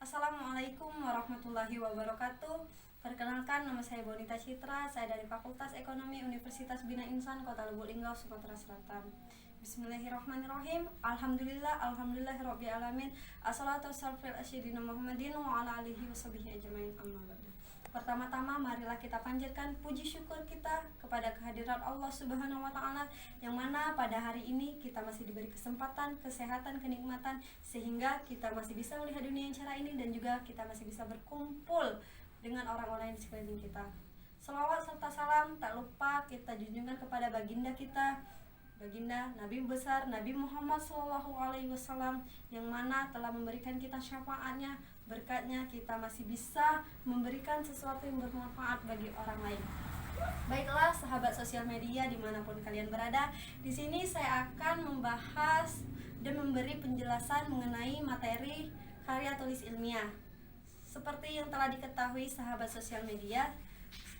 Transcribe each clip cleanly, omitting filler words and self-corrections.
Assalamualaikum warahmatullahi wabarakatuh. Perkenalkan, nama saya Bonita Citra. Saya dari Fakultas Ekonomi Universitas Bina Insan, Kota Lubuk Linggau, Sumatera Selatan. Bismillahirrahmanirrahim. Alhamdulillahirabbil alamin. Assalatu wassalamu ala sayyidina Muhammadin wa ala alihi washabihi ajmain. Amma ba'du. Pertama-tama marilah kita panjatkan puji syukur kita kepada kehadirat Allah Subhanahu wa taala, yang mana pada hari ini kita masih diberi kesempatan, kesehatan, kenikmatan, sehingga kita masih bisa melihat dunia yang cerah ini, dan juga kita masih bisa berkumpul dengan orang-orang yang di sekeliling kita. Selawat serta salam tak lupa kita junjungkan kepada baginda kita, baginda Nabi besar Nabi Muhammad SAW, yang mana telah memberikan kita syafaatnya. Berkatnya kita masih bisa memberikan sesuatu yang bermanfaat bagi orang lain. Baiklah sahabat sosial media dimanapun kalian berada, di sini saya akan membahas dan memberi penjelasan mengenai materi karya tulis ilmiah. Seperti yang telah diketahui sahabat sosial media,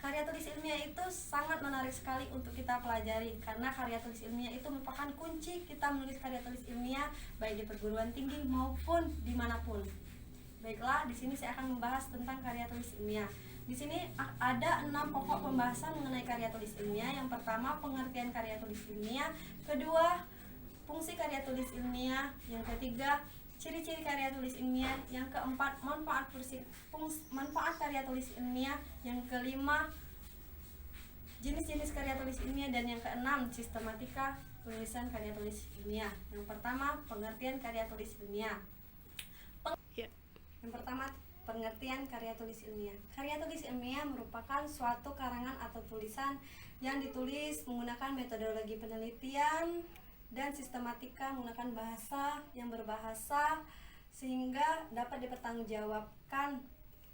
karya tulis ilmiah itu sangat menarik sekali untuk kita pelajari, karena karya tulis ilmiah itu merupakan kunci kita menulis karya tulis ilmiah baik di perguruan tinggi maupun dimanapun. Baiklah, di sini saya akan membahas tentang karya tulis ilmiah. Di sini ada 6 pokok pembahasan mengenai karya tulis ilmiah. Yang pertama, pengertian karya tulis ilmiah. Kedua, fungsi karya tulis ilmiah. Yang ketiga, ciri-ciri karya tulis ilmiah. Yang keempat, manfaat karya tulis ilmiah. Yang kelima, jenis-jenis karya tulis ilmiah. Dan yang keenam, sistematika penulisan karya tulis ilmiah. Yang pertama, pengertian karya tulis ilmiah. Yang pertama, pengertian karya tulis ilmiah. Karya tulis ilmiah merupakan suatu karangan atau tulisan yang ditulis menggunakan metodologi penelitian dan sistematika, menggunakan bahasa yang berbahasa sehingga dapat dipertanggungjawabkan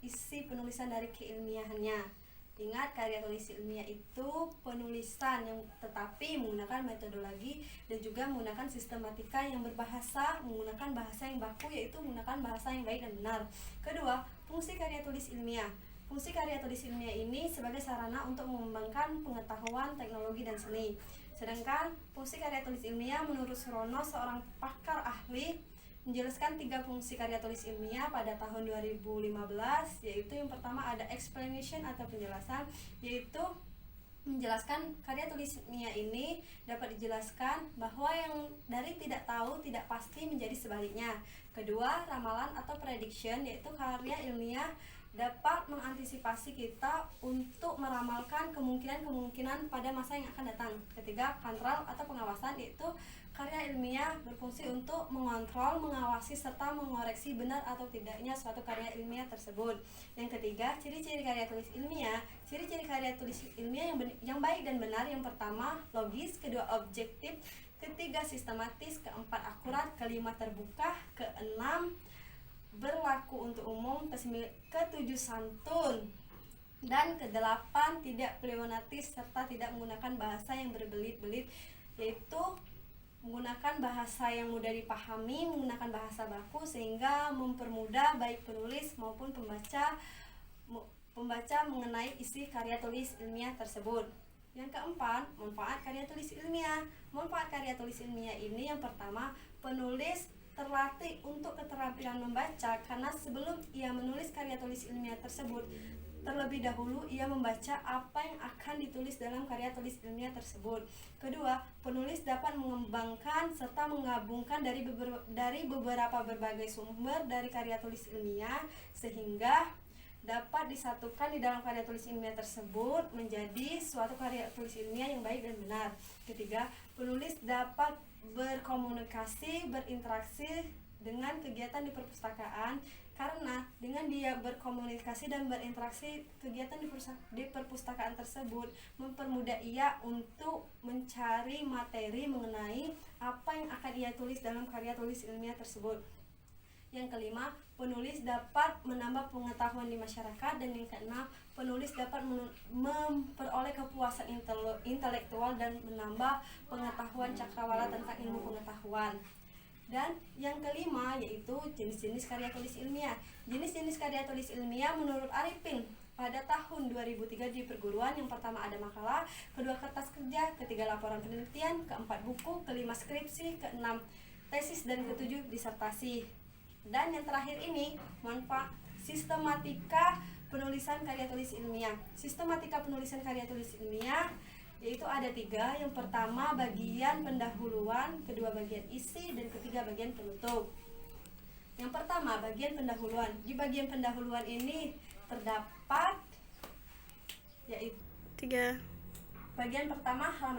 isi penulisan dari keilmiahannya. Ingat, karya tulis ilmiah itu penulisan yang tetapi menggunakan metodologi dan juga menggunakan sistematika yang berbahasa, menggunakan bahasa yang baku, yaitu menggunakan bahasa yang baik dan benar. Kedua, fungsi karya tulis ilmiah. Fungsi karya tulis ilmiah ini sebagai sarana untuk mengembangkan pengetahuan, teknologi, dan seni. Sedangkan fungsi karya tulis ilmiah menurut Surono, seorang pakar ahli, menjelaskan 3 fungsi karya tulis ilmiah pada tahun 2015, yaitu yang pertama ada explanation atau penjelasan, yaitu menjelaskan karya tulis ilmiah ini dapat dijelaskan bahwa yang dari tidak tahu tidak pasti menjadi sebaliknya. Kedua, ramalan atau prediction, yaitu karya ilmiah dapat mengantisipasi kita untuk meramalkan kemungkinan-kemungkinan pada masa yang akan datang. Ketiga, kontrol atau pengawasan, yaitu karya ilmiah berfungsi untuk mengontrol, mengawasi, serta mengoreksi benar atau tidaknya suatu karya ilmiah tersebut. Yang ketiga, ciri-ciri karya tulis ilmiah. Ciri-ciri karya tulis ilmiah yang baik dan benar. Yang pertama, logis. Kedua, objektif. Ketiga, sistematis. Keempat, akurat. Kelima, terbuka. Keenam, berlaku untuk umum. Ketujuh, santun. Dan kedelapan, tidak pleonatis serta tidak menggunakan bahasa yang berbelit-belit, yaitu menggunakan bahasa yang mudah dipahami, menggunakan bahasa baku sehingga mempermudah baik penulis maupun pembaca mengenai isi karya tulis ilmiah tersebut. Yang keempat, manfaat karya tulis ilmiah. Manfaat karya tulis ilmiah ini yang pertama, penulis terlatih untuk keterampilan membaca, karena sebelum ia menulis karya tulis ilmiah tersebut, terlebih dahulu ia membaca apa yang akan ditulis dalam karya tulis ilmiah tersebut. Kedua, penulis dapat mengembangkan serta menggabungkan dari beberapa berbagai sumber dari karya tulis ilmiah sehingga dapat disatukan di dalam karya tulis ilmiah tersebut menjadi suatu karya tulis ilmiah yang baik dan benar. Ketiga, penulis dapat berkomunikasi, berinteraksi dengan kegiatan di perpustakaan, karena dengan dia berkomunikasi dan berinteraksi kegiatan di perpustakaan tersebut mempermudah ia untuk mencari materi mengenai apa yang akan ia tulis dalam karya tulis ilmiah tersebut. Yang kelima, penulis dapat menambah pengetahuan di masyarakat. Dan yang keenam, penulis dapat memperoleh kepuasan intelektual dan menambah pengetahuan cakrawala tentang ilmu pengetahuan. Dan yang kelima yaitu jenis-jenis karya tulis ilmiah. Jenis-jenis karya tulis ilmiah menurut Arifin pada tahun 2003 di perguruan, yang pertama ada makalah, kedua kertas kerja, ketiga laporan penelitian, keempat buku, kelima skripsi, keenam tesis, dan ketujuh disertasi. Dan yang terakhir ini, manfaat sistematika penulisan karya tulis ilmiah. Sistematika penulisan karya tulis ilmiah yaitu ada 3. Yang pertama bagian pendahuluan, kedua bagian isi, dan ketiga bagian penutup. Yang pertama bagian pendahuluan. Di bagian pendahuluan ini terdapat yaitu 3. bagian pertama halaman